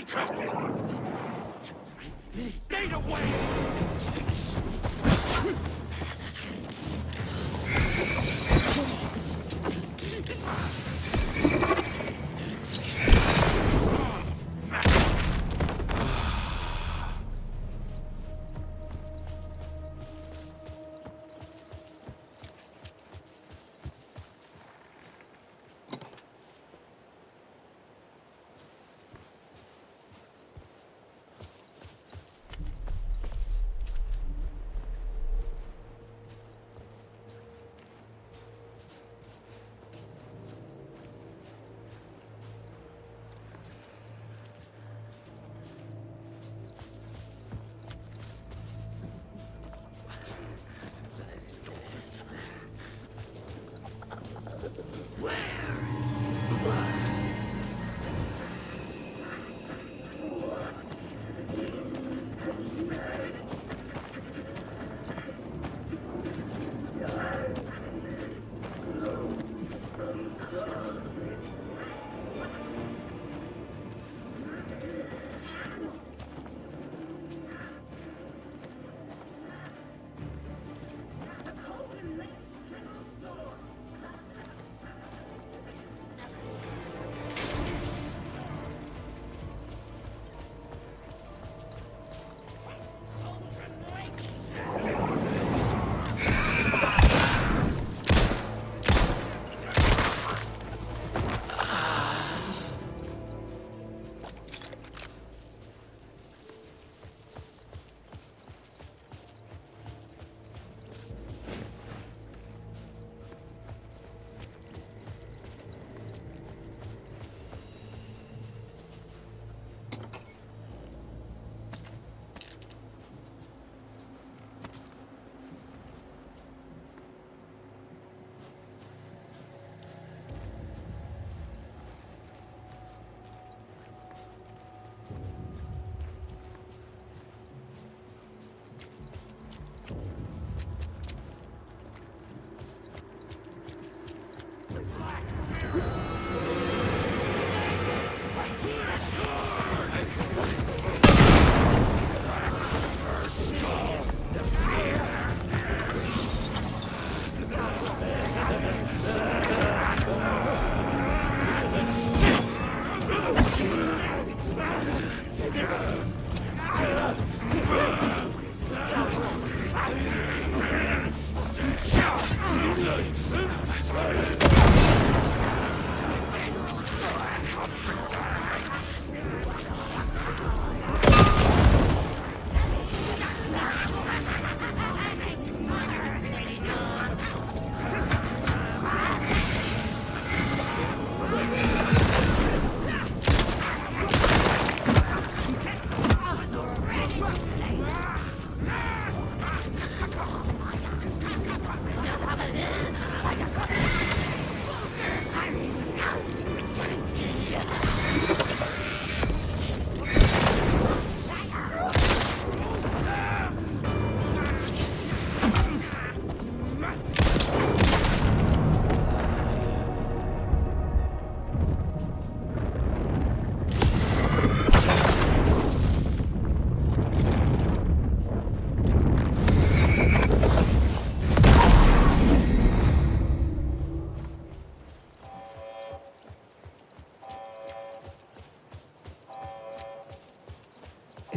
Get away!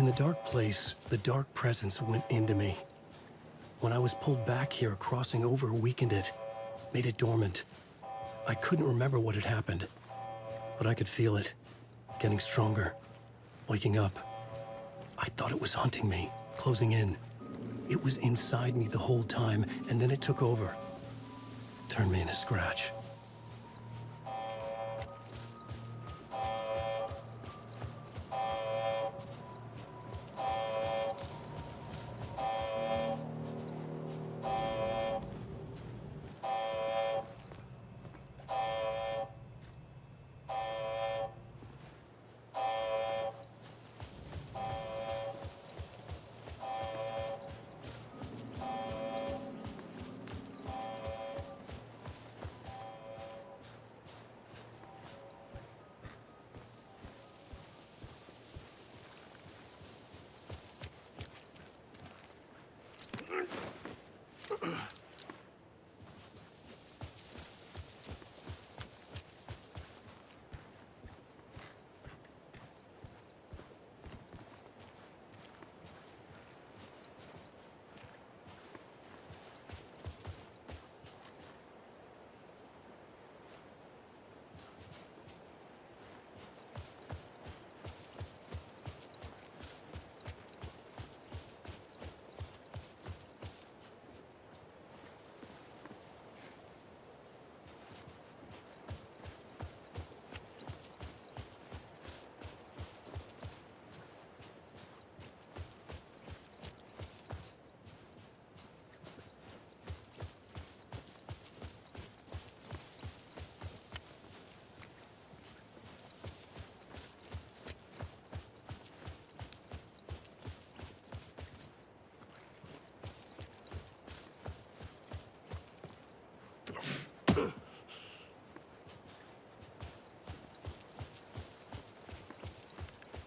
In the dark place, the dark presence went into me. When I was pulled back here, crossing over weakened it, made it dormant. I couldn't remember what had happened, but I could feel it, getting stronger, waking up. I thought it was hunting me, closing in. It was inside me the whole time, and then it took over. Turned me into scratch.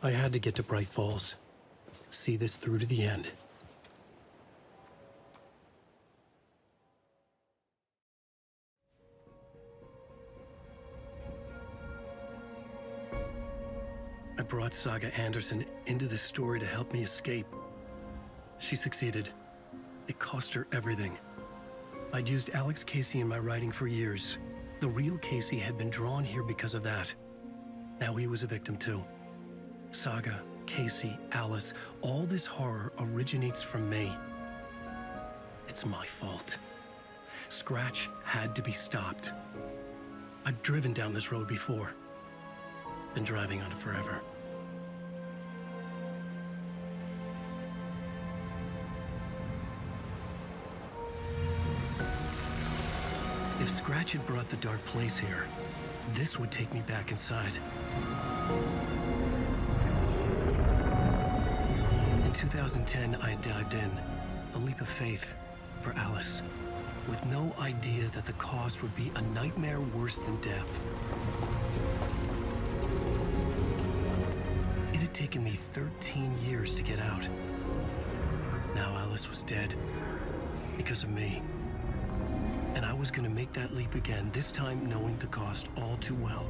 I had to get to Bright Falls. See this through to the end. I brought Saga Anderson into this story to help me escape. She succeeded. It cost her everything. I'd used Alex Casey in my writing for years. The real Casey had been drawn here because of that. Now he was a victim too. Saga, Casey, Alice, all this horror originates from me. It's my fault. Scratch had to be stopped. I've driven down this road before. Been driving on it forever. If Scratch had brought the dark place here, this would take me back inside. In 2010, I dived in, a leap of faith, for Alice, with no idea that the cost would be a nightmare worse than death. It had taken me 13 years to get out. Now Alice was dead, because of me. And I was gonna make that leap again, this time knowing the cost all too well.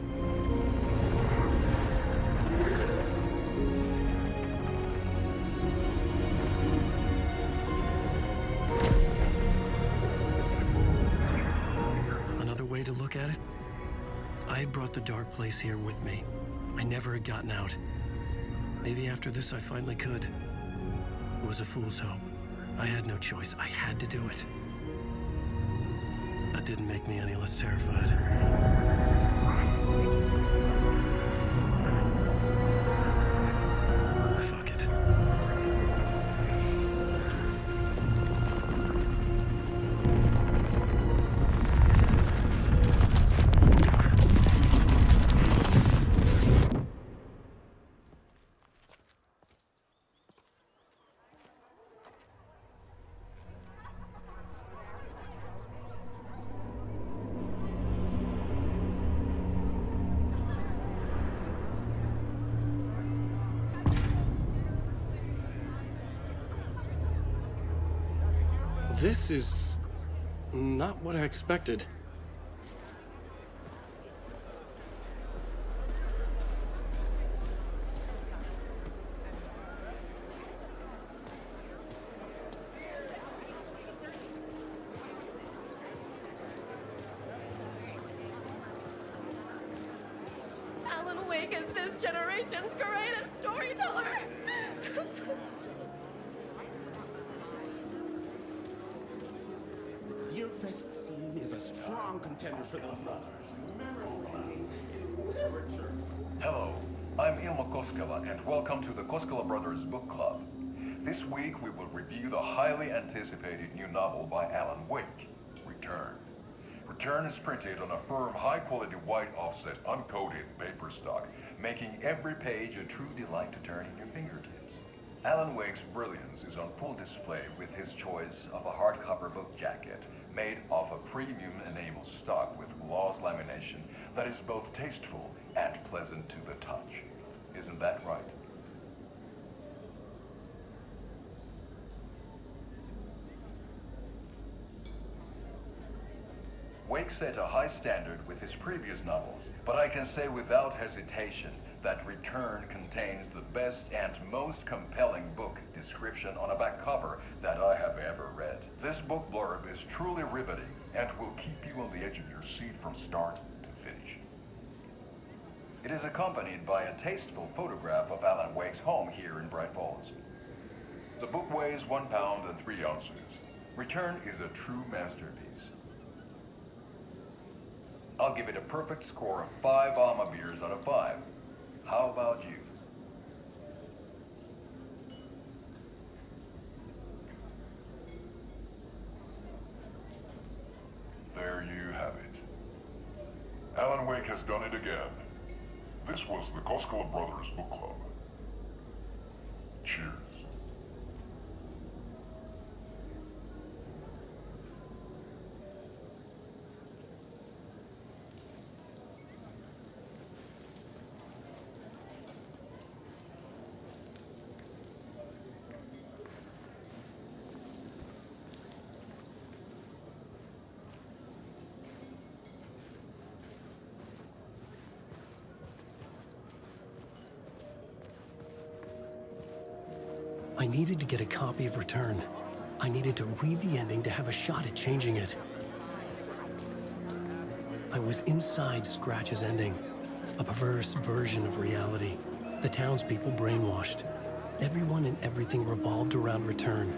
Another way to look at it, I had brought the dark place here with me. I never had gotten out. Maybe after this I finally could. It was a fool's hope. I had no choice. I had to do it. That didn't make me any less terrified. Fuck it. This is not what I expected. Alan Wake is this generation's greatest storyteller. Deerfest scene is a strong contender for the most memorable ending in literature. Hello, I'm Ilmo Koskela, and welcome to the Koskela Brothers Book Club. This week we will review the highly anticipated new novel by Alan Wake, Return. Return is printed on a firm, high-quality white offset, uncoated paper stock, making every page a true delight to turn in your fingertips. Alan Wake's brilliance is on full display with his choice of a hardcover book jacket made of a premium enamel stock with gloss lamination that is both tasteful and pleasant to the touch. Isn't that right? Wake set a high standard with his previous novels, but I can say without hesitation that Return contains the best and most compelling book description on a back cover that I have ever read. This book blurb is truly riveting and will keep you on the edge of your seat from start to finish. It is accompanied by a tasteful photograph of Alan Wake's home here in Bright Falls. The book weighs 1 pound and 3 ounces. Return is a true masterpiece. I'll give it a perfect score of 5 Alma beers out of 5. How about you? There you have it. Alan Wake has done it again. This was the Koskela Brothers Book Club. Cheers. I needed to get a copy of Return. I needed to read the ending to have a shot at changing it. I was inside Scratch's ending, a perverse version of reality. The townspeople brainwashed. Everyone and everything revolved around Return,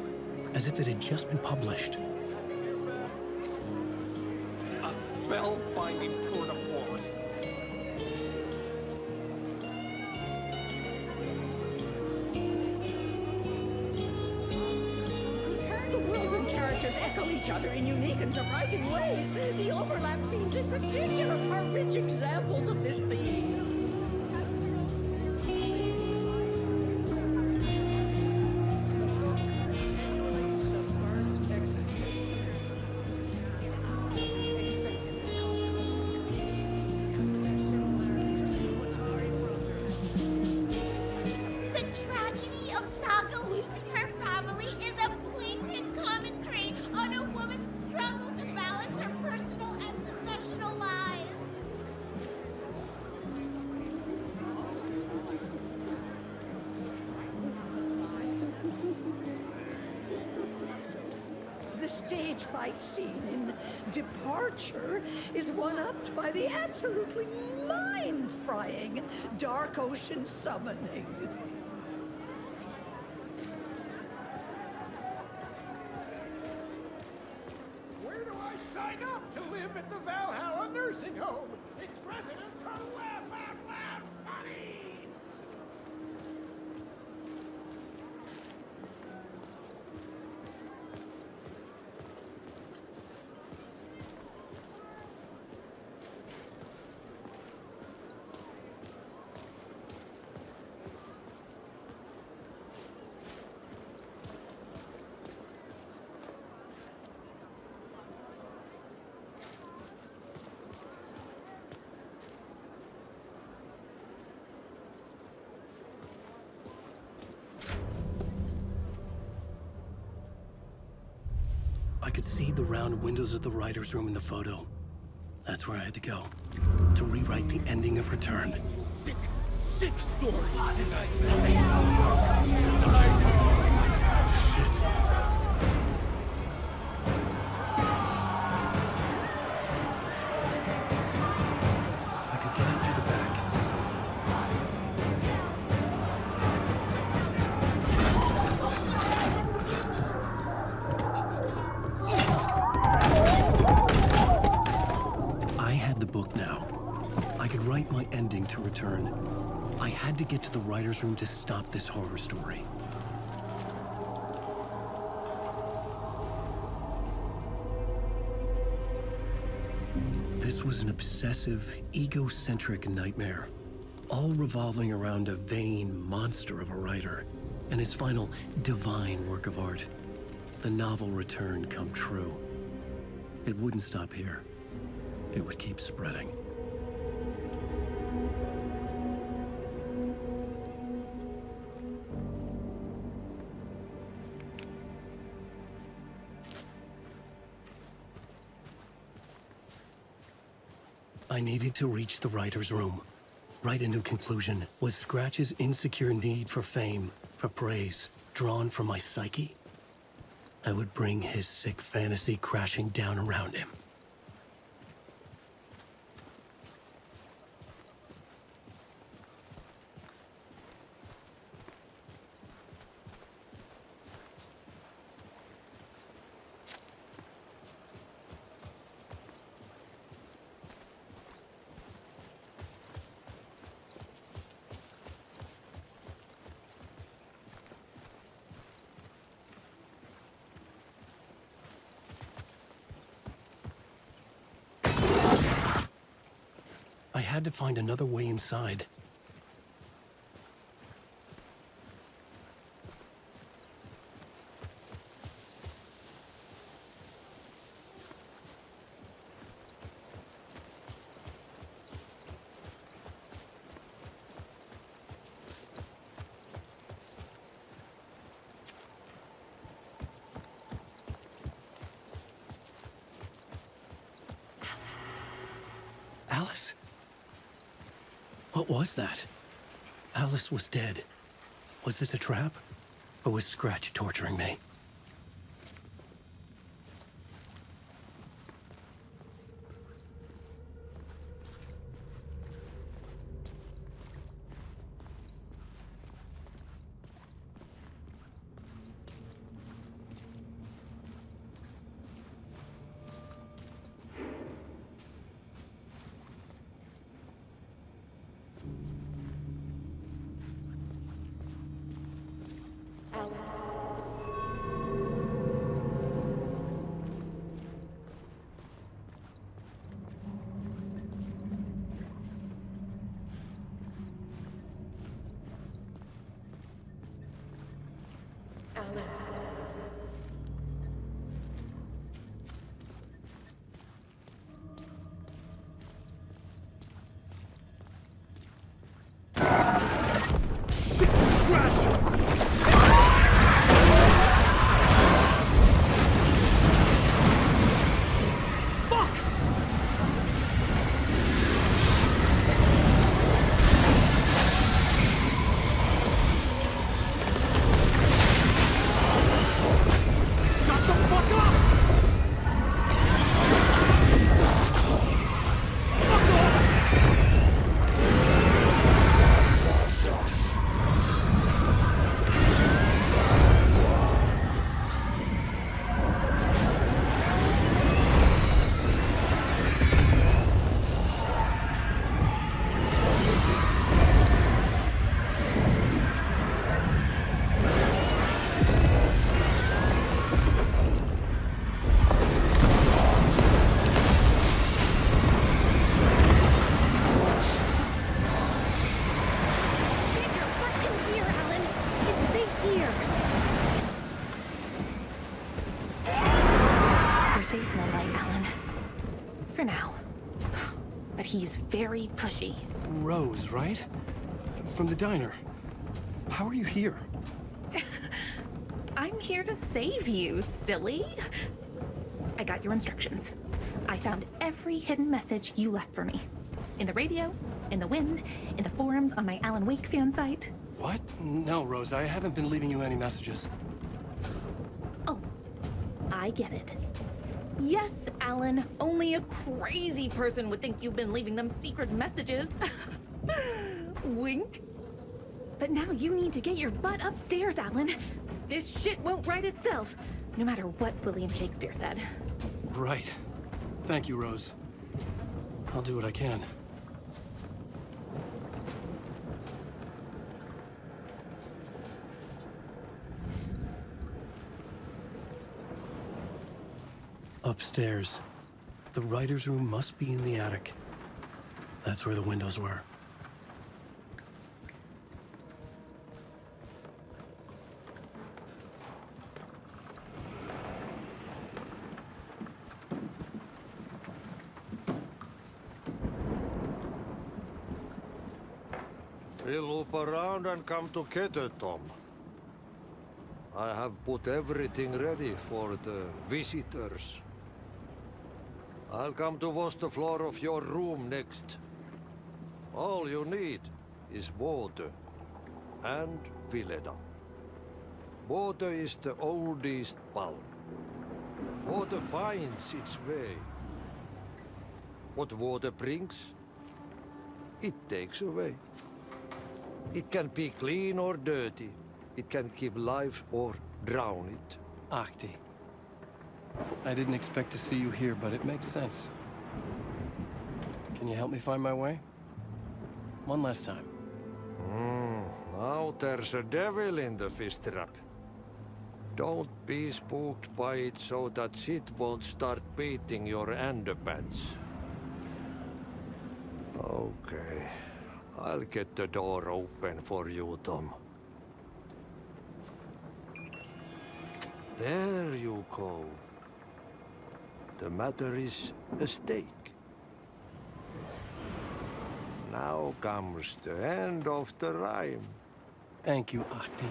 as if it had just been published. A spellbinding tour de force. The worlds and characters echo each other in unique and surprising ways. The overlap scenes in particular are rich examples of this theme. The tragedy of Saga losing her family is a blatant commentary on a woman's struggle to balance her personal and professional lives. The stage fight scene in Departure is one-upped by the absolutely mind-frying Dark Ocean summoning. Where do I sign up to live at the Valhalla nursing home? Its residents are laugh funny! I could see the round windows of the writer's room in the photo. That's where I had to go, to rewrite the ending of Return. Sick story! Shit. I could get out through the back. I had the book now. I could write my ending to Return. I had to get to the writer's room to stop this horror story. This was an obsessive, egocentric nightmare, all revolving around a vain monster of a writer and his final divine work of art, the novel Return come true. It wouldn't stop here. It would keep spreading. I needed to reach the writer's room. Write a new conclusion. Was Scratch's insecure need for fame, for praise, drawn from my psyche? I would bring his sick fantasy crashing down around him. I had to find another way inside. Alice? What was that? Alice was dead. Was this a trap? Or was Scratch torturing me? He's very pushy. Rose, right? From the diner. How are you here? I'm here to save you, silly. I got your instructions. I found every hidden message you left for me. In the radio, in the wind, in the forums on my Alan Wake fan site. What? No, Rose, I haven't been leaving you any messages. Oh, I get it. Yes, Alan, only a crazy person would think you've been leaving them secret messages. Wink. But now you need to get your butt upstairs, Alan. This shit won't right itself, no matter what William Shakespeare said. Right. Thank you, Rose. I'll do what I can. Upstairs. The writer's room must be in the attic. That's where the windows were. We'll loop around and come together, Tom. I have put everything ready for the visitors. I'll come to wash the floor of your room next. All you need is water and Vileda. Water is the oldest bulb. Water finds its way. What water brings, it takes away. It can be clean or dirty. It can keep life or drown it. Ahti. I didn't expect to see you here, but it makes sense. Can you help me find my way? One last time. Now there's a devil in the fish trap. Don't be spooked by it so that shit won't start beating your underpants. Okay. I'll get the door open for you, Tom. There you go. The matter is a stake. Now comes the end of the rhyme. Thank you, Ahti.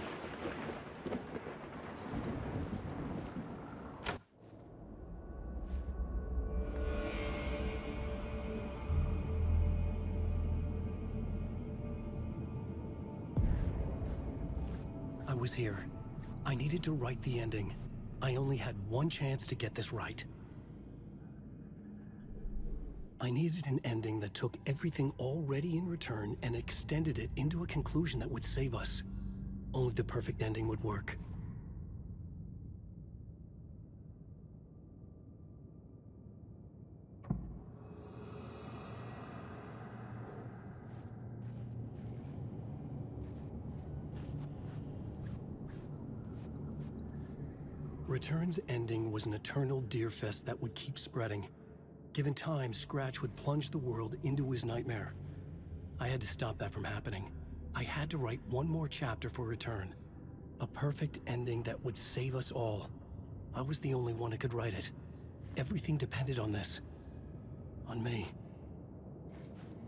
I was here, I needed to write the ending. I only had one chance to get this right. I needed an ending that took everything already in return and extended it into a conclusion that would save us. Only the perfect ending would work. Return's ending was an eternal Deerfest that would keep spreading. Given time, Scratch would plunge the world into his nightmare. I had to stop that from happening. I had to write one more chapter for Return. A perfect ending that would save us all. I was the only one who could write it. Everything depended on this. On me.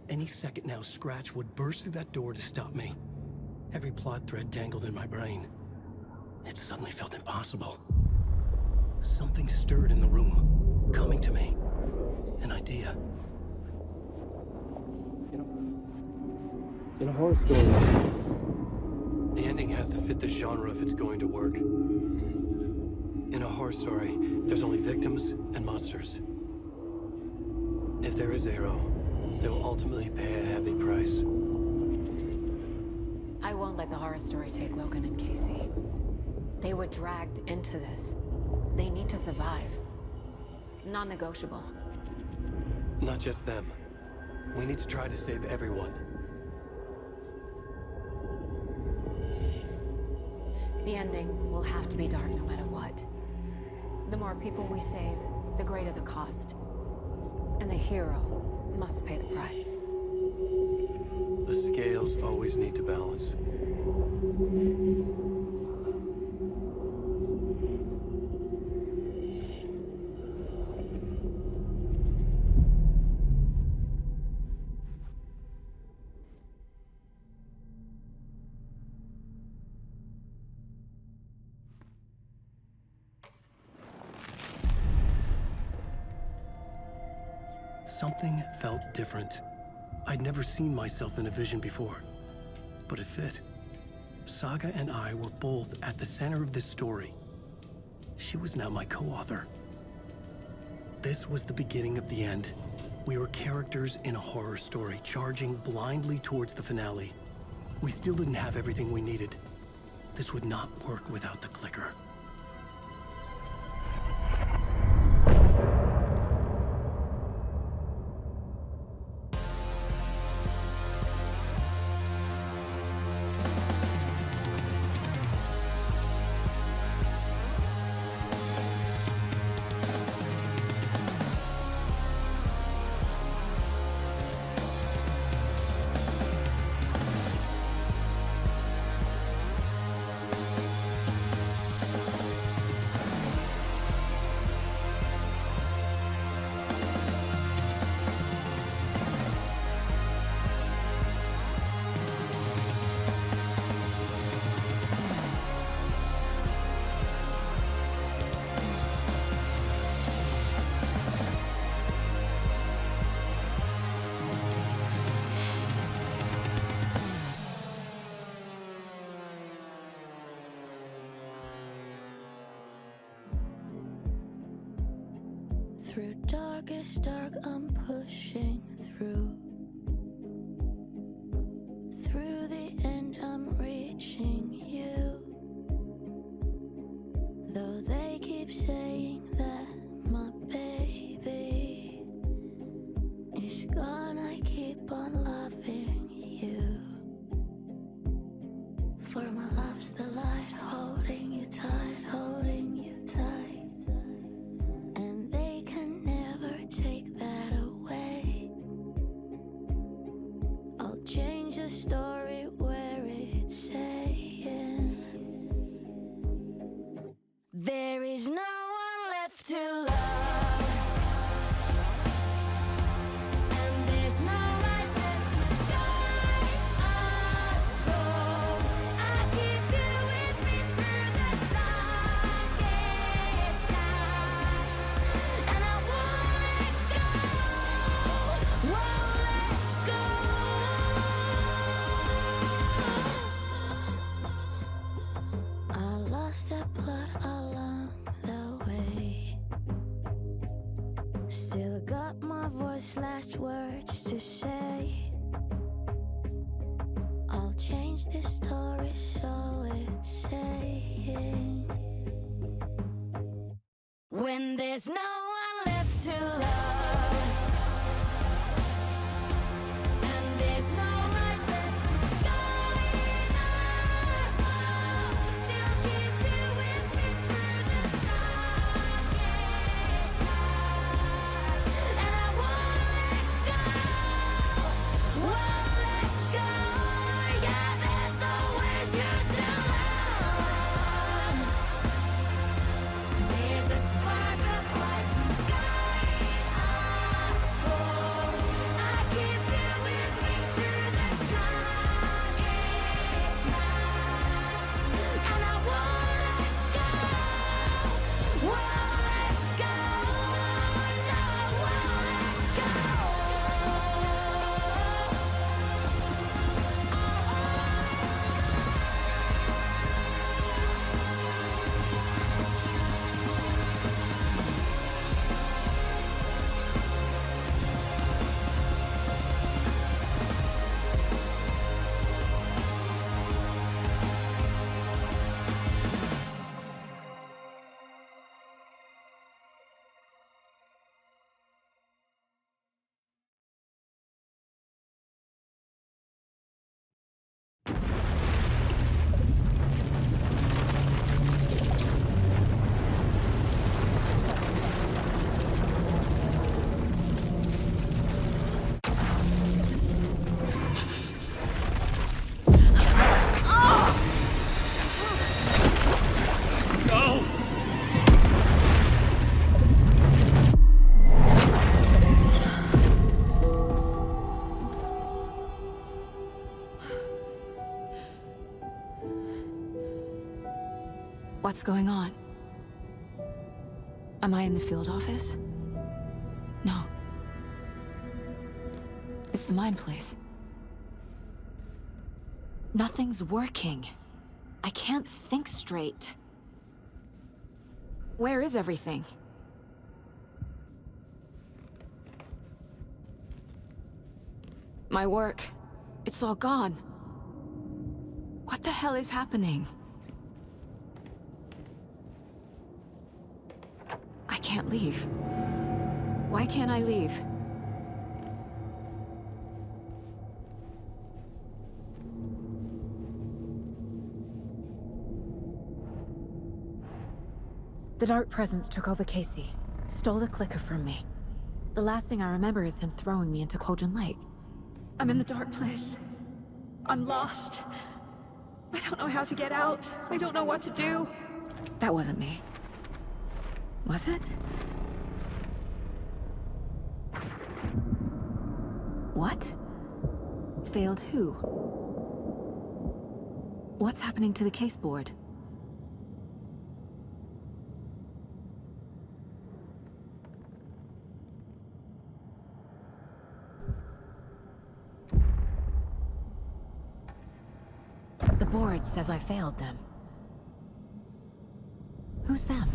Any second now, Scratch would burst through that door to stop me. Every plot thread tangled in my brain. It suddenly felt impossible. Something stirred in the room, coming to me. An idea. In a horror story, The ending has to fit the genre if it's going to work. In a horror story, there's only victims and monsters. If there is Arrow, they will ultimately pay a heavy price. I won't let the horror story take Logan and Casey. They were dragged into this. They need to survive. Non-negotiable. Not just them. We need to try to save everyone. The ending will have to be dark no matter what. The more people we save, the greater the cost. And the hero must pay the price. The scales always need to balance. Something felt different. I'd never seen myself in a vision before, but it fit. Saga and I were both at the center of this story. She was now my co-author. This was the beginning of the end. We were characters in a horror story, charging blindly towards the finale. We still didn't have everything we needed. This would not work without the clicker. Through darkest dark, I'm pushing through. Through the end, I'm reaching you. Though they keep saying that my baby is gone, I keep on loving you. For my love's the light, holding you tight, holding you tight. Take that away. I'll change the story where it's saying there is no one left to love. blood along the way. Still got my voice, last words to say. I'll change this story so it's saying, when there's no one left to love, and there's no light left to guide us, I'll still keep you with me through the darkest night. And I won't let go, yeah, there's always you to love. There's a spark of light to guide us home. I keep you with me through the darkest nights, and I won't let go, won't let go, no, I won't let go. No! What's going on? Am I in the field office? No. It's the mine place. Nothing's working. I can't think straight. Where is everything? My work, it's all gone. What the hell is happening? I can't leave. Why can't I leave? The Dark Presence took over Casey, stole the clicker from me. The last thing I remember is him throwing me into Cauldron Lake. I'm in the dark place. I'm lost. I don't know how to get out. I don't know what to do. That wasn't me. Was it? What? Failed who? What's happening to the case board? The board says I failed them. Who's them?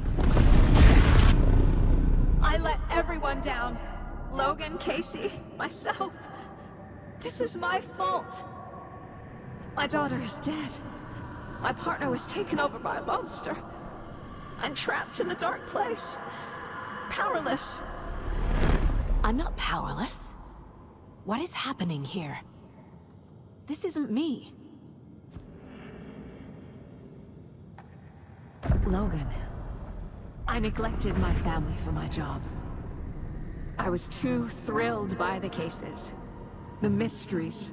I let everyone down. Logan, Casey, myself. This is my fault. My daughter is dead. My partner was taken over by a monster. I'm trapped in the dark place. Powerless. I'm not powerless. What is happening here? This isn't me. Logan. I neglected my family for my job. I was too thrilled by the cases, the mysteries.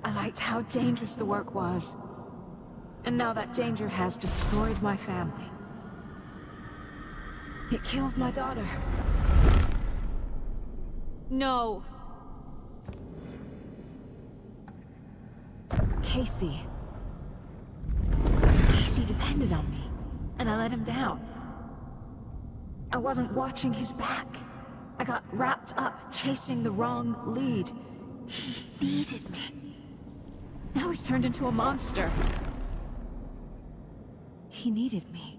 I liked how dangerous the work was. And now that danger has destroyed my family. It killed my daughter. No. Casey. Casey depended on me, and I let him down. I wasn't watching his back. I got wrapped up chasing the wrong lead. He needed me. Now he's turned into a monster. He He needed me.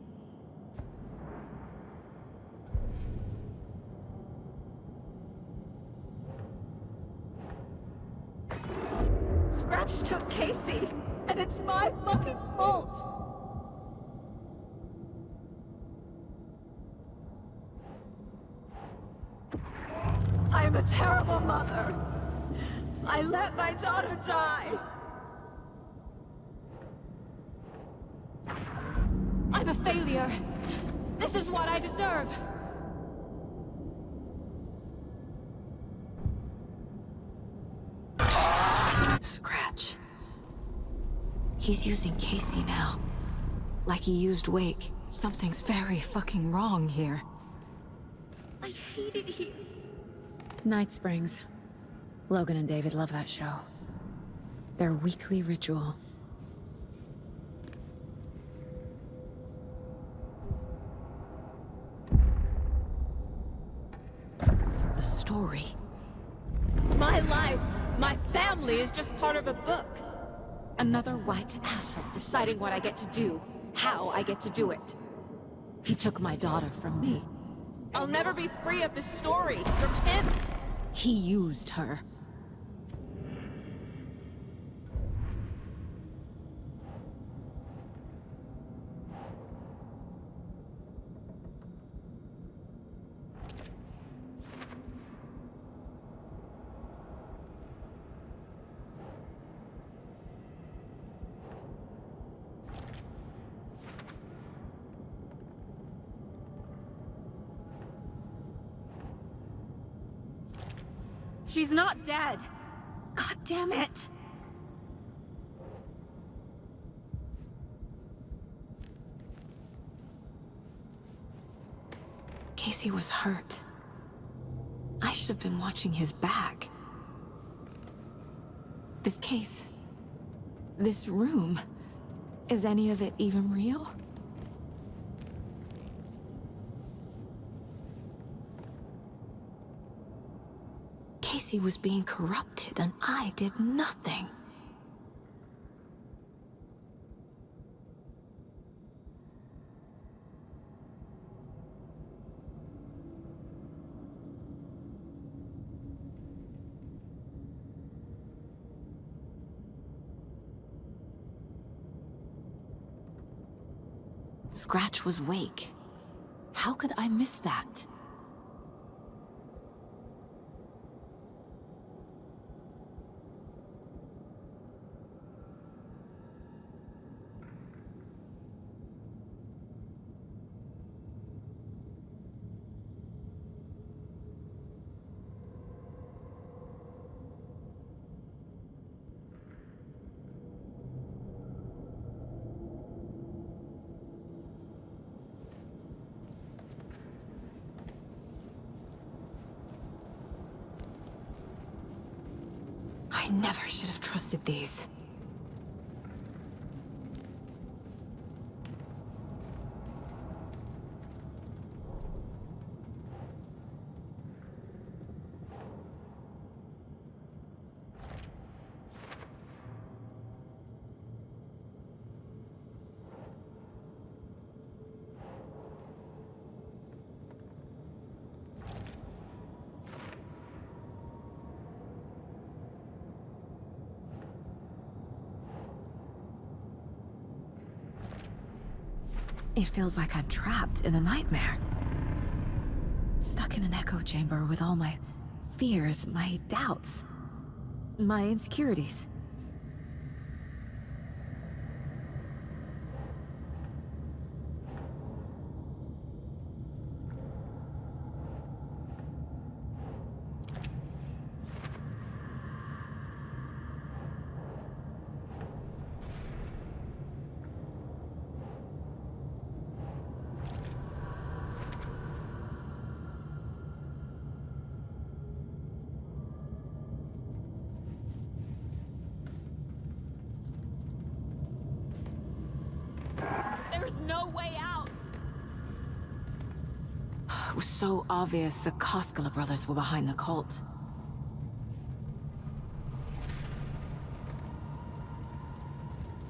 Scratch took Casey, and it's my fucking fault. I am a terrible mother. I let my daughter die. I'm a failure. This is what I deserve. Scratch. He's using Casey now. Like he used Wake. Something's very fucking wrong here. I hate it here. Night Springs. Logan and David love that show. Their weekly ritual. The story. My life, my family is just part of a book. Another white asshole deciding what I get to do, how I get to do it. He took my daughter from me. I'll never be free of this story from him. He used her. She's not dead. God damn it. Casey was hurt. I should have been watching his back. This case, this room, is any of it even real? Casey was being corrupted and I did nothing. Scratch was Wake. How could I miss that? I never should have trusted these. It feels like I'm trapped in a nightmare. Stuck in an echo chamber with all my fears, my doubts, my insecurities. There's no way out. It was so obvious the Koskela brothers were behind the cult.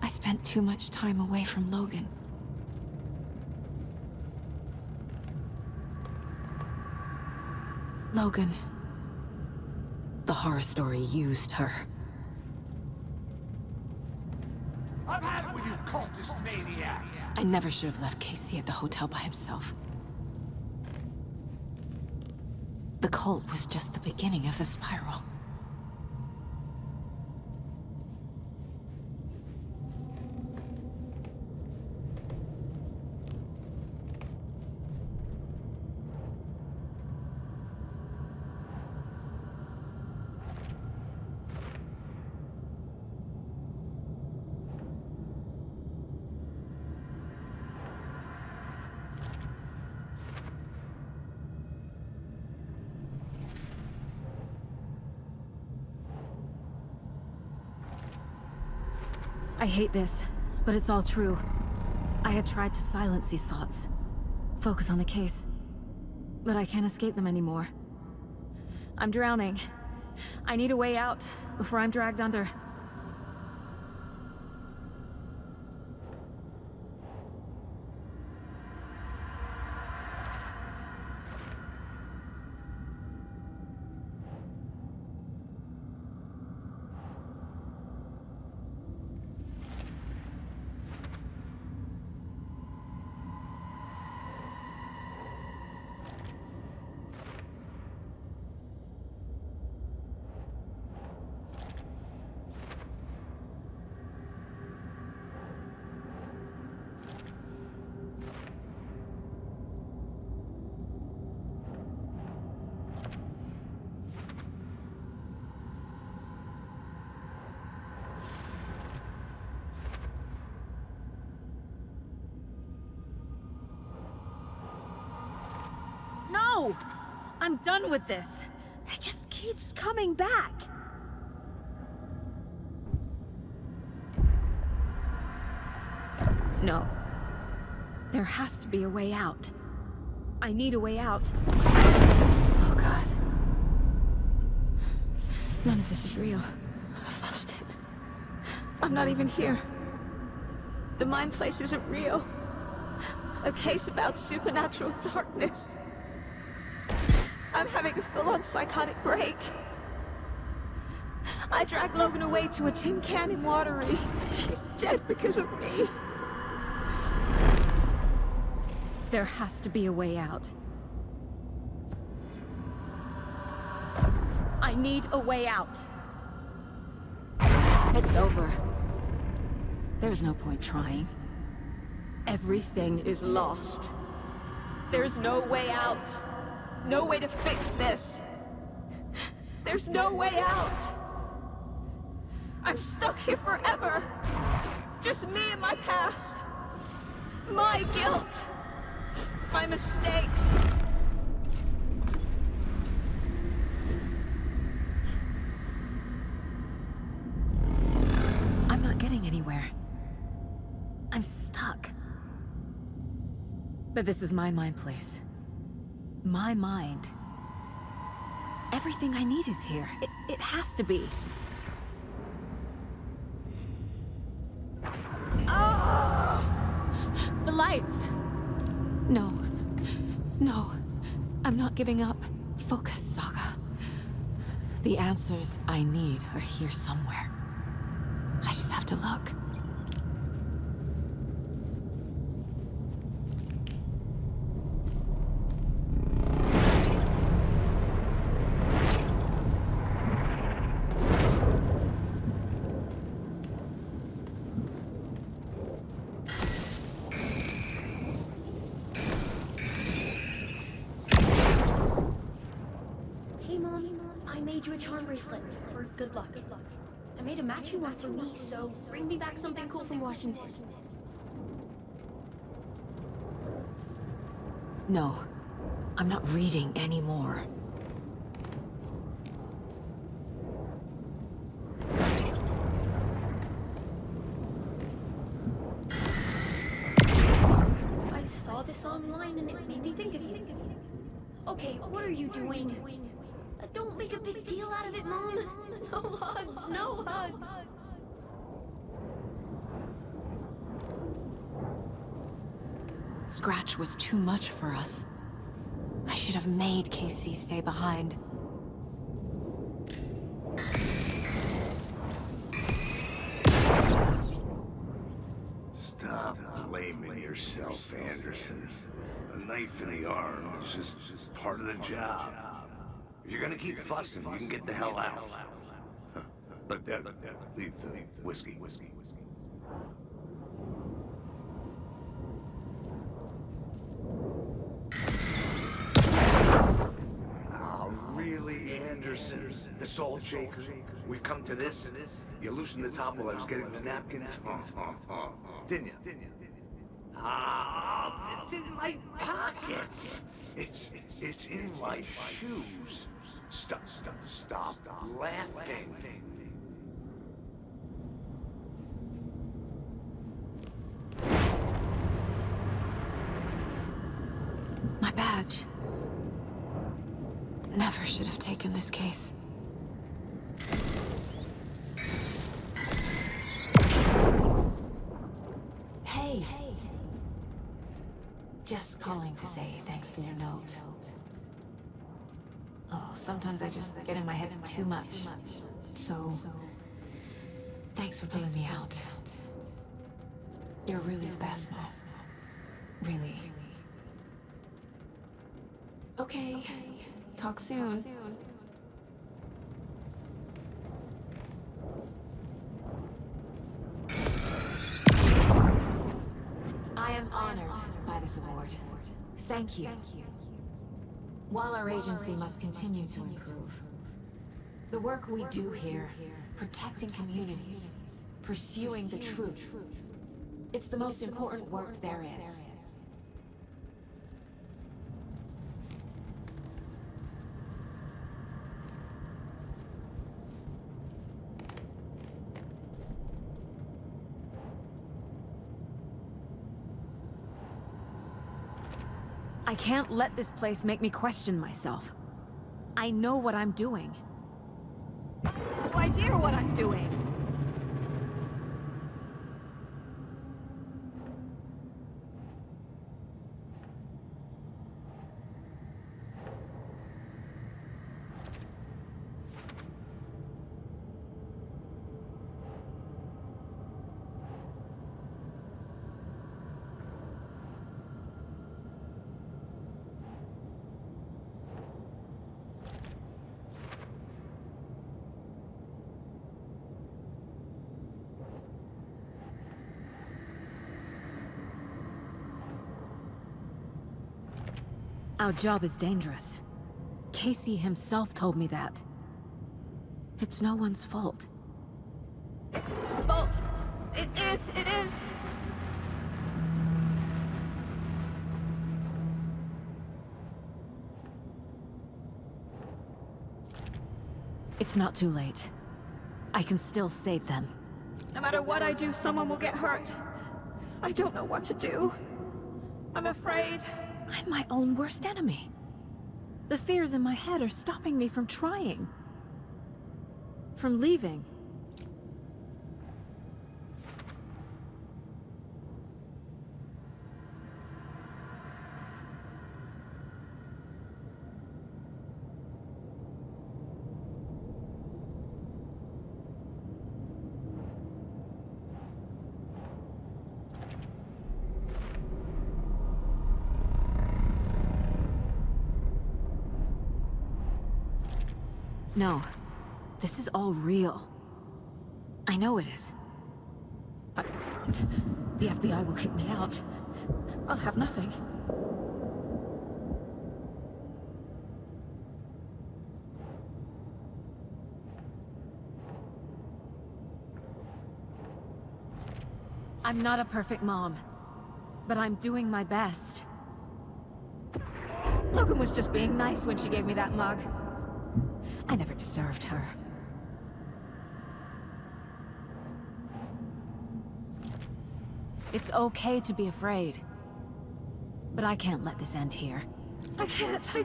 I spent too much time away from Logan. Logan. The horror story used her. I've had it with you cultist maniacs! I never should have left Casey at the hotel by himself. The cult was just the beginning of the spiral. I hate this, but it's all true. I had tried to silence these thoughts, focus on the case, but I can't escape them anymore. I'm drowning. I need a way out before I'm dragged under. No! I'm done with this. It just keeps coming back. No. There has to be a way out. I need a way out. Oh, God. None of this is real. I've lost it. I'm not even here. The mind place isn't real. A case about supernatural darkness. I'm having a full-on psychotic break. I dragged Logan away to a tin can in Watery. She's dead because of me. There has to be a way out. I need a way out. It's over. There's no point trying. Everything is lost. There's no way out. No way to fix this. There's no way out. I'm stuck here forever. Just me and my past. My guilt. My mistakes. I'm not getting anywhere. I'm stuck. But this is my mind place. My mind. Everything I need is here. It has to be. Oh! The lights! No. No. I'm not giving up. Focus, Saga. The answers I need are here somewhere. I just have to look. For good luck. I made a matching one for me, so bring me back something cool from Washington. No. I'm not reading anymore. I saw this online and it made me think of you. Okay, what are you doing? Don't make a big deal out of it, Mom. No hugs, no hugs. Scratch was too much for us. I should have made Casey stay behind. Stop blaming yourself, Anderson. A knife in the arm is just part of the job. If you're gonna keep fussing, you can get the hell out. But leave the whiskey. Oh, really, Anderson? The salt shaker? We've come to this? You loosened the top while I was getting the napkins? Didn't you? Ah, it's in my pockets. It's in my shoes. Stop laughing. My badge. Never should have taken this case. Hey. Just calling to say thanks for your note. Oh, sometimes I just get in my head too much. So, thanks for pulling me out. You're really the best, Mom. Really. Okay. Talk soon. I am honored by this award. Thank you. While our agency must continue to improve, the work we do here, protecting communities, pursuing the truth, it's the most important work there is. I can't let this place make me question myself. I know what I'm doing. No idea what I'm doing. Our job is dangerous. Casey himself told me that. It's no one's fault. Fault! It is! It's not too late. I can still save them. No matter what I do, someone will get hurt. I don't know what to do. I'm afraid. I'm my own worst enemy. The fears in my head are stopping me from trying. From leaving. No. This is all real. I know it is. But I mustn't. The FBI will kick me out. I'll have nothing. I'm not a perfect mom, but I'm doing my best. Logan was just being nice when she gave me that mug. I never deserved her. It's okay to be afraid. But I can't let this end here. I can't.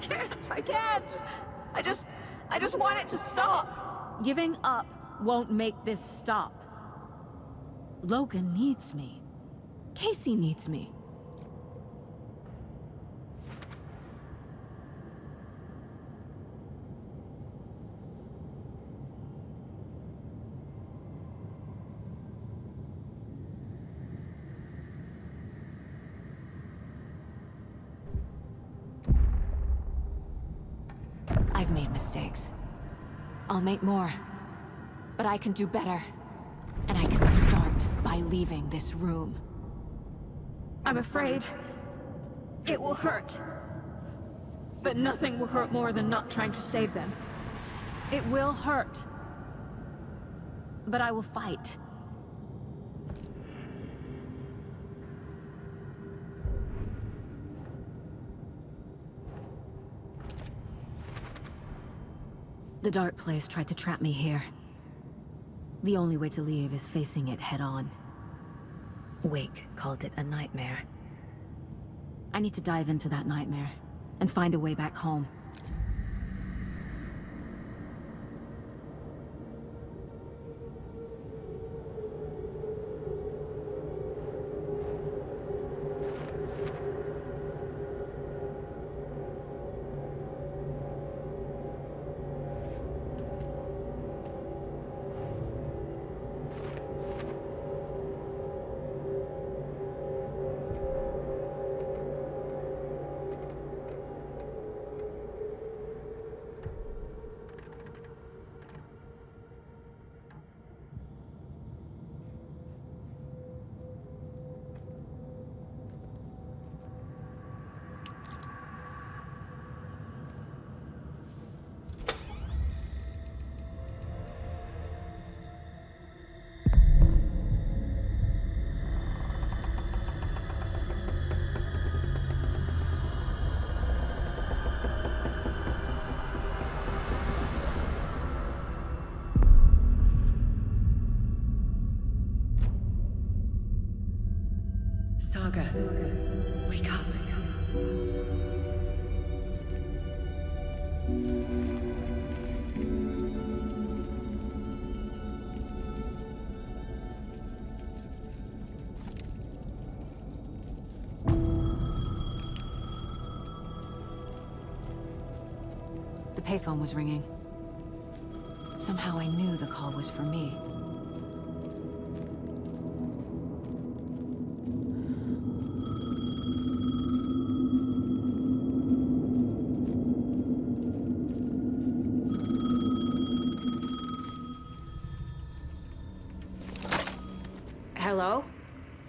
I just want it to stop. Giving up won't make this stop. Logan needs me. Casey needs me. mistakes. I'll make more. But I can do better. And I can start by leaving this room. I'm afraid it will hurt. But nothing will hurt more than not trying to save them. It will hurt. But I will fight. The Dark Place tried to trap me here. The only way to leave is facing it head-on. Wake called it a nightmare. I need to dive into that nightmare and find a way back home. Saga, wake up. The payphone was ringing. Somehow I knew the call was for me. Hello?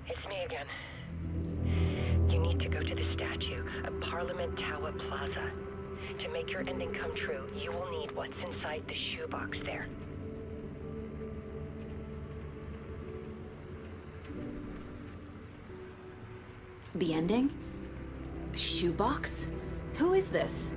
It's me again. You need to go to the statue at Parliament Tower Plaza. To make your ending come true, you will need what's inside the shoebox there. The ending? A shoebox? Who is this?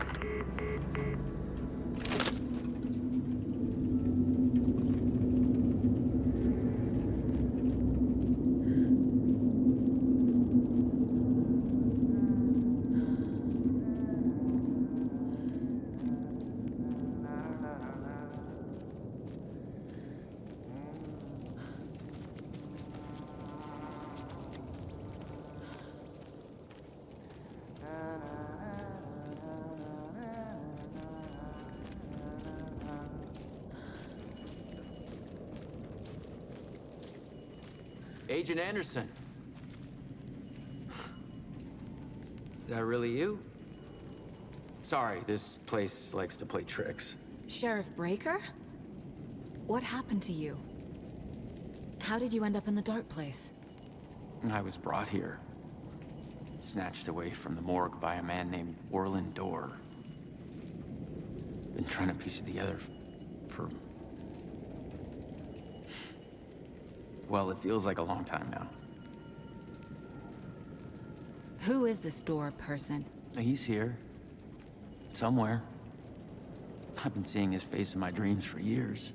Agent Anderson. Is that really you? Sorry, this place likes to play tricks. Sheriff Breaker? What happened to you? How did you end up in the Dark Place? I was brought here. Snatched away from the morgue by a man named Orlin Dorr. Been trying to piece it together for... Well, it feels like a long time now. Who is this Dorr person? He's here. Somewhere. I've been seeing his face in my dreams for years.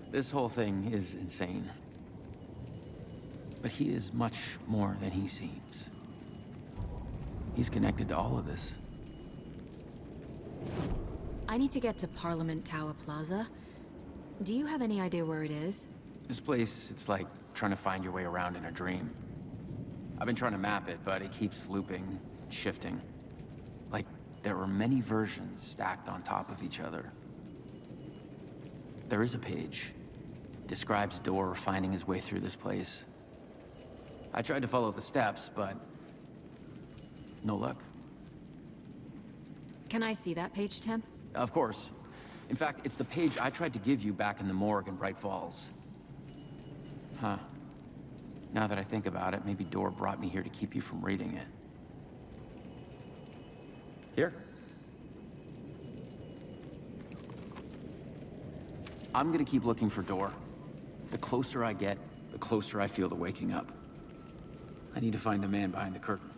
This whole thing is insane. But he is much more than he seems. He's connected to all of this. I need to get to Parliament Tower Plaza. Do you have any idea where it is? This place, it's like trying to find your way around in a dream. I've been trying to map it, but it keeps looping, shifting. Like there are many versions stacked on top of each other. There is a page. Describes Dorr finding his way through this place. I tried to follow the steps, but no luck. Can I see that page, Tim? Of course. In fact, it's the page I tried to give you back in the morgue in Bright Falls. Huh. Now that I think about it, maybe Door brought me here to keep you from reading it. Here. I'm gonna keep looking for Door. The closer I get, the closer I feel to waking up. I need to find the man behind the curtain.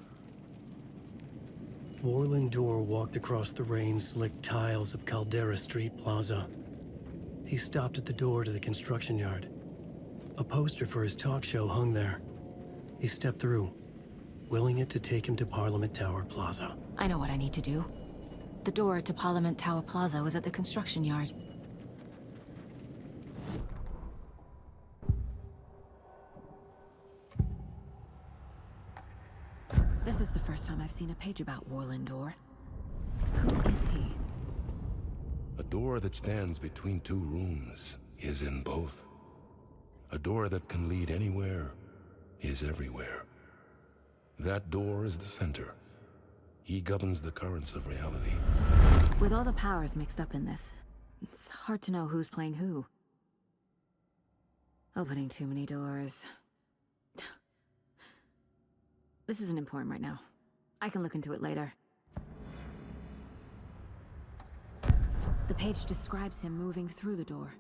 Warland Door walked across the rain-slicked tiles of Caldera Street Plaza. He stopped at the door to the construction yard. A poster for his talk show hung there. He stepped through, willing it to take him to Parliament Tower Plaza. I know what I need to do. The door to Parliament Tower Plaza was at the construction yard. This is the first time I've seen a page about Warland Door. Who is he? A door that stands between two rooms is in both. A door that can lead anywhere is everywhere. That door is the center. He governs the currents of reality. With all the powers mixed up in this, it's hard to know who's playing who. Opening too many doors. This isn't important right now. I can look into it later. The page describes him moving through the door.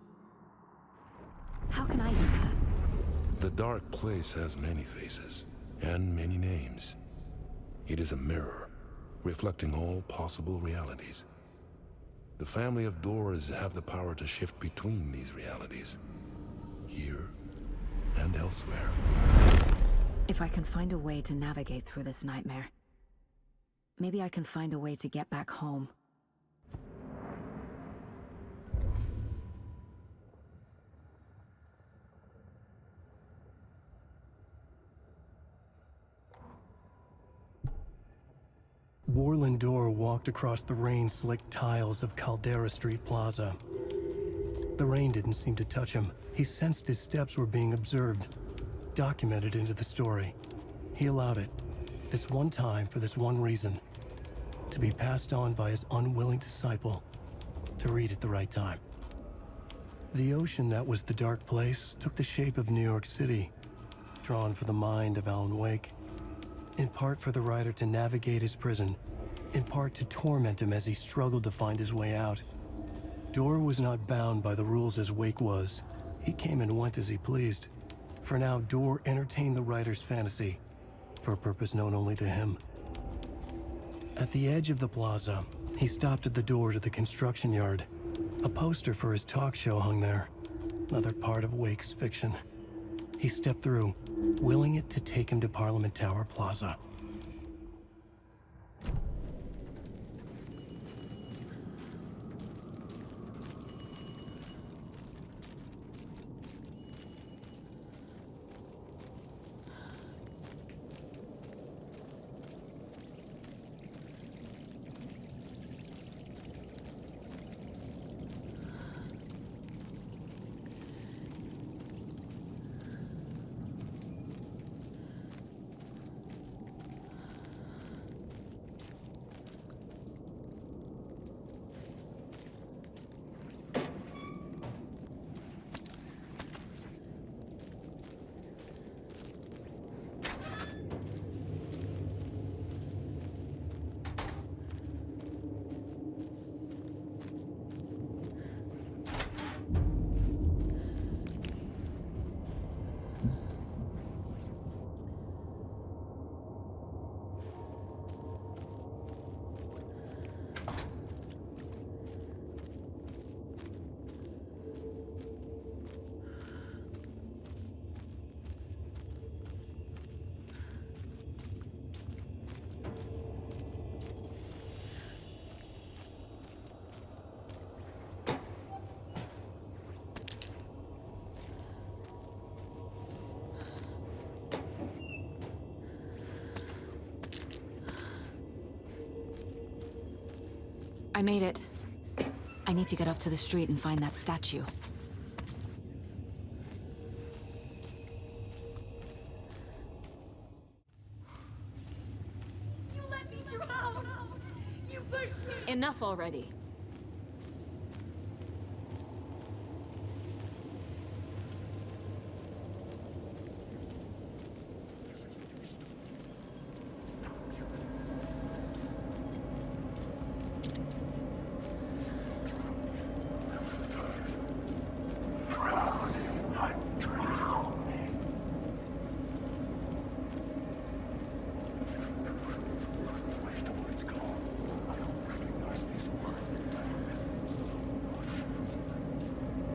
How can I do that? The dark place has many faces and many names. It is a mirror, reflecting all possible realities. The family of doors have the power to shift between these realities, here and elsewhere. If I can find a way to navigate through this nightmare, maybe I can find a way to get back home. Warland Door walked across the rain-slicked tiles of Caldera Street Plaza. The rain didn't seem to touch him. He sensed his steps were being observed, documented into the story. He allowed it, this one time for this one reason, to be passed on by his unwilling disciple, to read at the right time. The ocean that was the dark place took the shape of New York City, drawn for the mind of Alan Wake. In part for the writer to navigate his prison, in part to torment him as he struggled to find his way out. Door was not bound by the rules as Wake was. He came and went as he pleased. For now, Door entertained the writer's fantasy, for a purpose known only to him. At the edge of the plaza, he stopped at the door to the construction yard. A poster for his talk show hung there, another part of Wake's fiction. He stepped through, willing it to take him to Parliament Tower Plaza. I made it. I need to get up to the street and find that statue. You let me drown! You pushed me Enough already.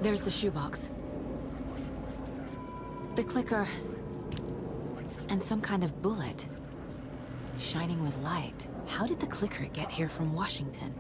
There's the shoebox. The clicker. And some kind of bullet. Shining with light. How did the clicker get here from Washington?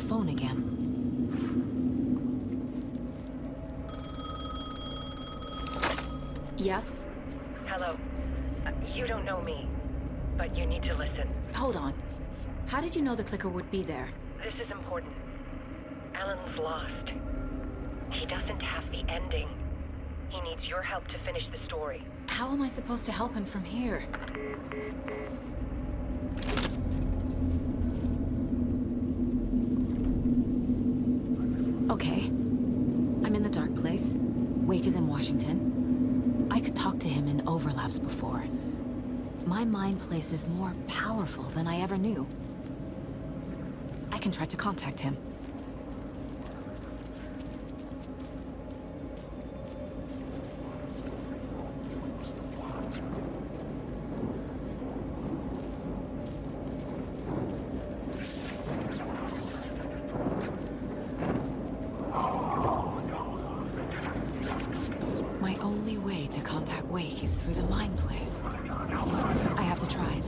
Phone again. Yes? Hello. You don't know me, but you need to listen. Hold on. How did you know the clicker would be there? This is important. Alan's lost. He doesn't have the ending. He needs your help to finish the story. How am I supposed to help him from here? Okay. I'm in the dark place. Wake is in Washington. I could talk to him in overlaps before. My mind place is more powerful than I ever knew. I can try to contact him. My only way to contact Wake is through the mind place. I have to try.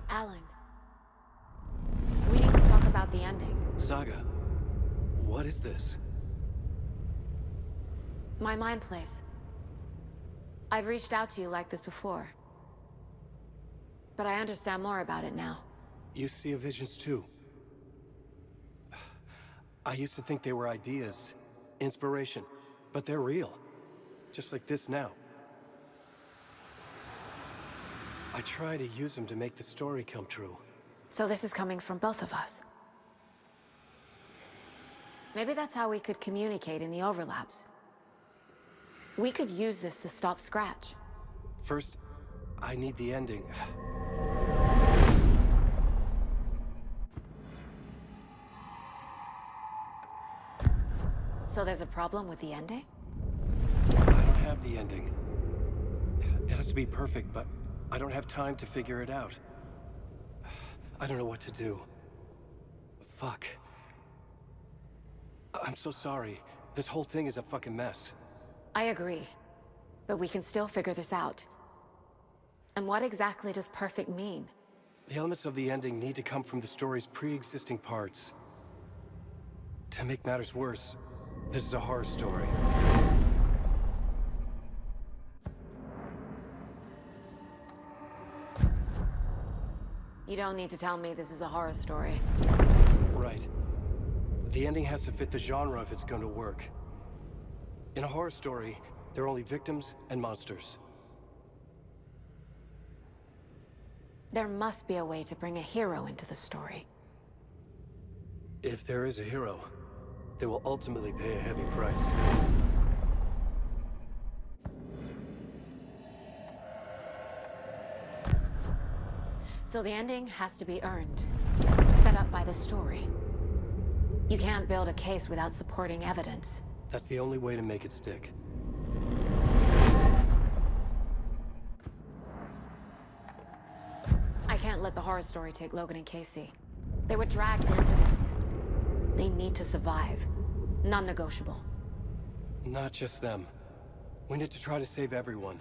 Alan. We need to talk about the ending. Saga, what is this? My mind place. I've reached out to you like this before. But I understand more about it now. You see visions too. I used to think they were ideas, inspiration, but they're real. Just like this now. I try to use them to make the story come true. So this is coming from both of us. Maybe that's how we could communicate in the overlaps. We could use this to stop Scratch. First, I need the ending. So there's a problem with the ending? I don't have the ending. It has to be perfect, but I don't have time to figure it out. I don't know what to do. Fuck. I'm so sorry. This whole thing is a fucking mess. I agree. But we can still figure this out. And what exactly does perfect mean? The elements of the ending need to come from the story's pre-existing parts. To make matters worse, this is a horror story. You don't need to tell me this is a horror story. Right. The ending has to fit the genre if it's going to work. In a horror story, there are only victims and monsters. There must be a way to bring a hero into the story. If there is a hero, they will ultimately pay a heavy price. So the ending has to be earned, set up by the story. You can't build a case without supporting evidence. That's the only way to make it stick. I can't let the horror story take Logan and Casey. They were dragged into this. They need to survive. Non-negotiable. Not just them. We need to try to save everyone.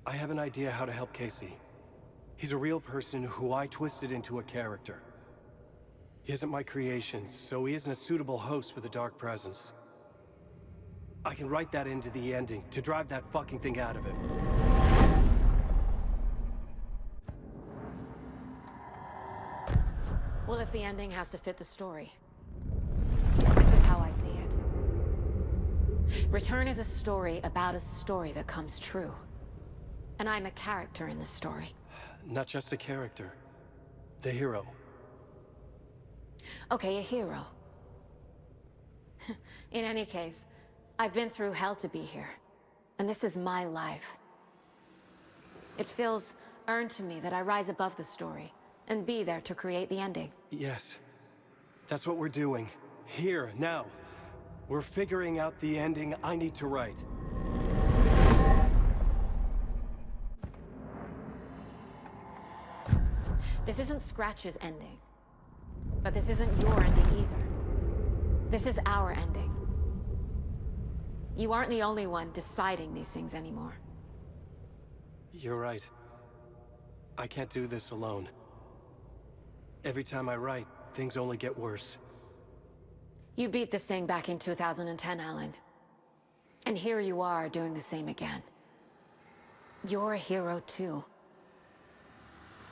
I have an idea how to help Casey. He's a real person who I twisted into a character. He isn't my creation, so he isn't a suitable host for the Dark Presence. I can write that into the ending to drive that fucking thing out of him. Well, if the ending has to fit the story, this is how I see it. Return is a story about a story that comes true. And I'm a character in this story. Not just a character. The hero. Okay, a hero. In any case, I've been through hell to be here. And this is my life. It feels earned to me that I rise above the story and be there to create the ending. Yes. That's what we're doing. Here, now. We're figuring out the ending I need to write. This isn't Scratch's ending. But this isn't your ending either. This is our ending. You aren't the only one deciding these things anymore. You're right. I can't do this alone. Every time I write, things only get worse. You beat this thing back in 2010, Alan. And here you are doing the same again. You're a hero too.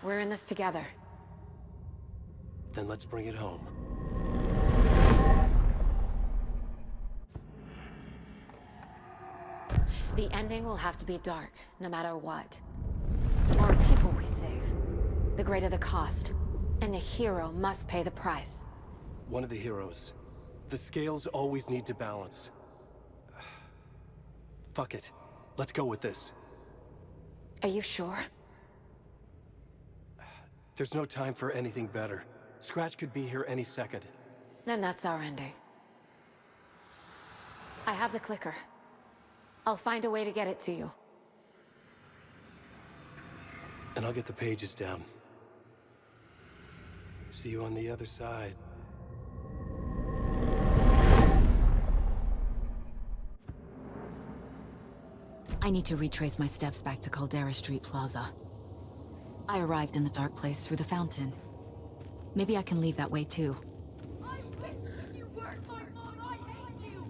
We're in this together. Then let's bring it home. The ending will have to be dark, no matter what. The more people we save, the greater the cost. And the hero must pay the price. One of the heroes. The scales always need to balance. Fuck it. Let's go with this. Are you sure? There's no time for anything better. Scratch could be here any second. Then that's our ending. I have the clicker. I'll find a way to get it to you. And I'll get the pages down. See you on the other side. I need to retrace my steps back to Caldera Street Plaza. I arrived in the dark place through the fountain. Maybe I can leave that way too. I wish you weren't my mom. I hate you.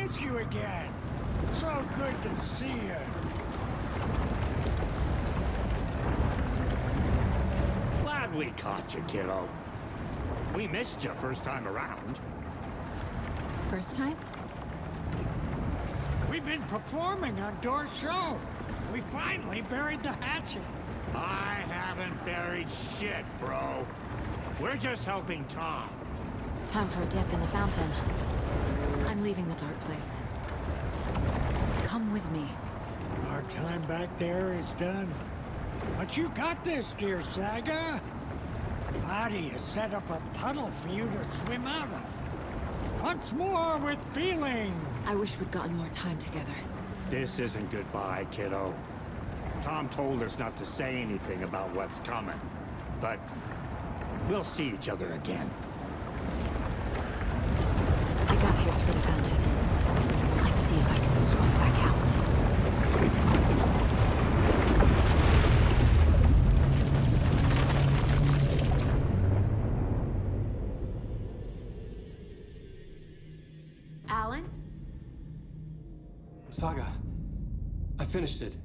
miss you again. So good to see you. Glad we caught you, kiddo. We missed you first time around. First time? We've been performing on Door's show. We finally buried the hatchet. I haven't buried shit, bro. We're just helping Tom. Time for a dip in the fountain. I'm leaving the dark place. Come with me. Our time back there is done. But you got this, dear Saga. Lottie has set up a puddle for you to swim out of. Once more with feeling. I wish we'd gotten more time together. This isn't goodbye, kiddo. Tom told us not to say anything about what's coming. But we'll see each other again. I got here through the fountain. Let's see if I can swim back out. Alan? Saga, I finished it.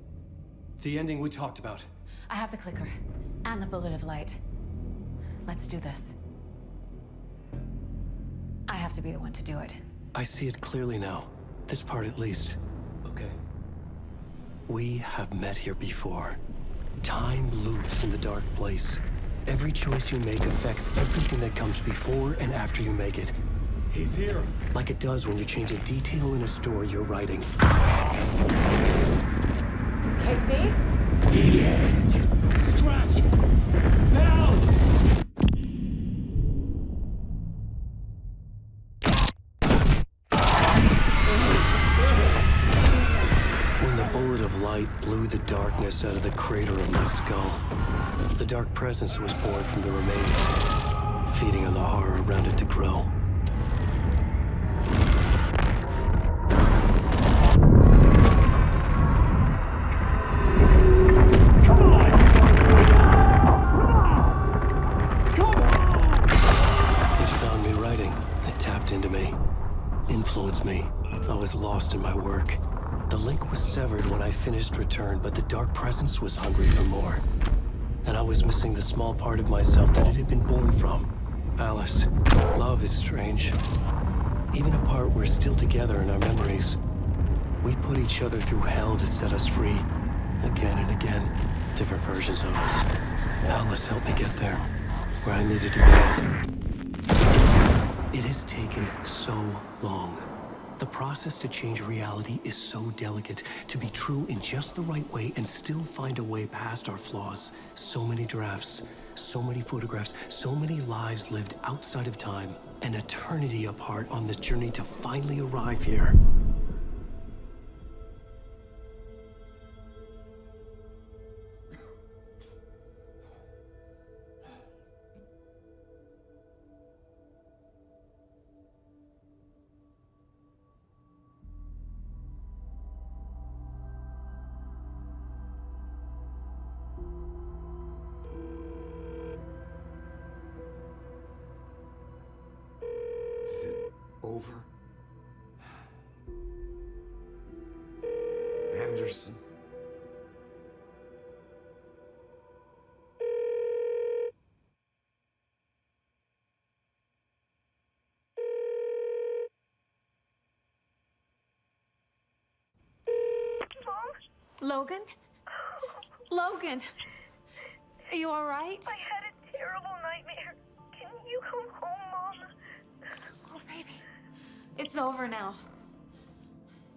The ending we talked about. I have the clicker. And the bullet of light. Let's do this. I have to be the one to do it. I see it clearly now. This part at least. Okay. We have met here before. Time loops in the dark place. Every choice you make affects everything that comes before and after you make it. He's here. Like it does when you change a detail in a story you're writing. Casey? The end. Scratch. Now. When the bullet of light blew the darkness out of the crater of my skull, the dark presence was born from the remains, feeding on the horror around it to grow. Into me, influenced me. I was lost in my work. The link was severed when I finished Return, but the dark presence was hungry for more. And I was missing the small part of myself that it had been born from. Alice, love is strange. Even apart, we're still together in our memories. We put each other through hell to set us free. Again and again, different versions of us. Alice helped me get there, where I needed to be. It has taken so long. The process to change reality is so delicate, to be true in just the right way and still find a way past our flaws. So many drafts, so many photographs, so many lives lived outside of time, an eternity apart on this journey to finally arrive here. Is it over? Anderson? Logan? Logan! Are you alright? I had a terrible nightmare. Can you come home, Mom? Oh, baby. It's over now.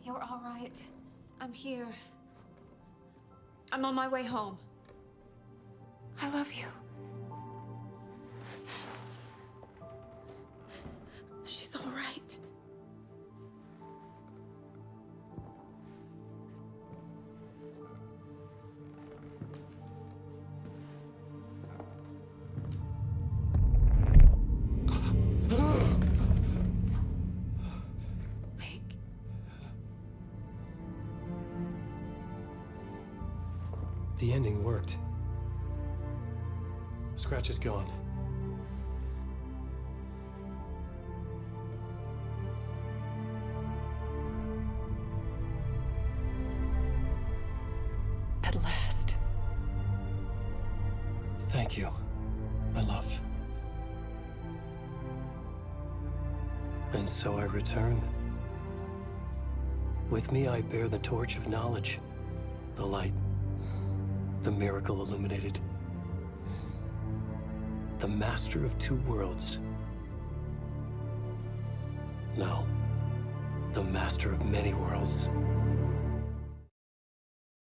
You're alright. I'm here. I'm on my way home. I love you. She's alright. The ending worked. Scratch is gone. Thank you, my love. And so I return. With me I bear the torch of knowledge, the light, the miracle illuminated, the master of two worlds. No, the master of many worlds.